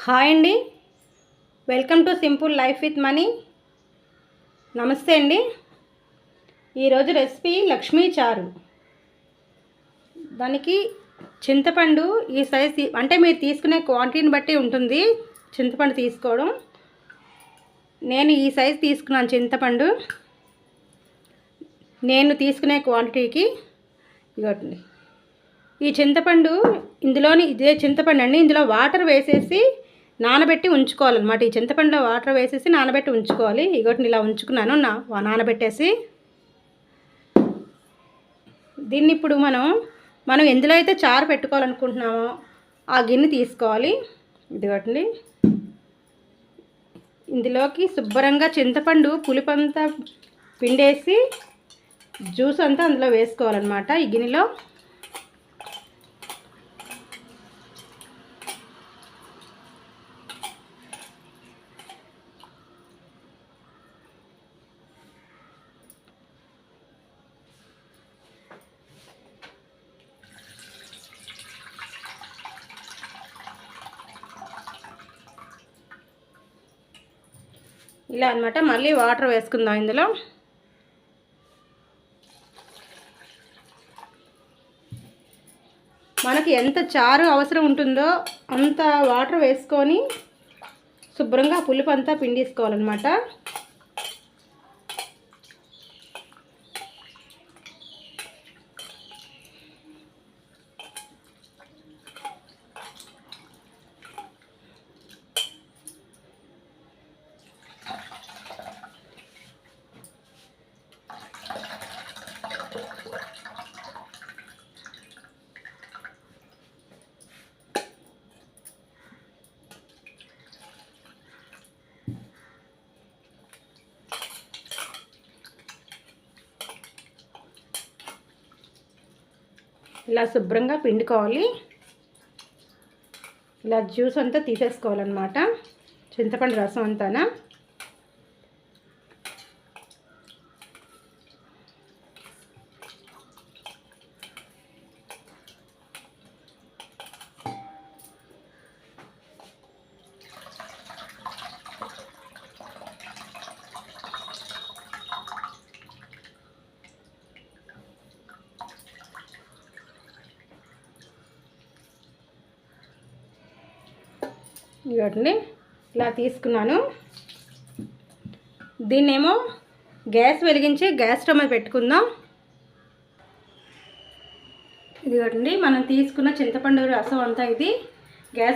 Hi అండి, welcome to simple life with money. నమస్తే అండి. ఈరోజు రెసిపీ లక్ష్మీ చారు. దానికి చింతపండు ఈ సైజ్ అంటే మీరు తీసుకునే క్వాంటిటీని బట్టి ఉంటుంది చింతపండు తీసుకోవడం. నేను ఈ సైజ్ తీసుకున్నాను చింతపండు. నేను తీసుకునే క్వాంటిటీకి ఇవ్వండి. ఈ చింతపండు ఇదే చింతపండు అండి. ఇందులో వాటర్ వేసేసి నానబెట్టి ఉంచుకోవాలన్నమాట. ఈ చింతపండులో వాటర్ వేసేసి నానబెట్టి ఉంచుకోవాలి. ఇగోటిని ఇలా ఉంచుకున్నాను నానబెట్టేసి. దీన్ని ఇప్పుడు మనం ఎందులో అయితే చారు పెట్టుకోవాలనుకుంటున్నామో ఆ గిన్నె తీసుకోవాలి. ఇదిగోటండి, ఇందులోకి శుభ్రంగా చింతపండు పులుపంతా పిండేసి జ్యూస్ అంతా అందులో వేసుకోవాలన్నమాట. ఈ గిన్నెలో ఇలా అన్నమాట. మళ్ళీ వాటర్ వేసుకుందాం. ఇందులో మనకి ఎంత చారు అవసరం ఉంటుందో అంత వాటర్ వేసుకొని శుభ్రంగా పులుపు అంతా పిండేసుకోవాలన్నమాట. ఇలా శుభ్రంగా పిండుకోవాలి. ఇలా జ్యూస్ అంతా తీసేసుకోవాలన్నమాట, చింతపండు రసం అంతానా. ఇవ్వండి, ఇలా తీసుకున్నాను. దీన్నేమో గ్యాస్ వెలిగించి గ్యాస్ స్టవ్ మీద పెట్టుకుందాం. ఇదిగోండి, మనం తీసుకున్న చింతపండు రసం అంతా ఇది గ్యాస్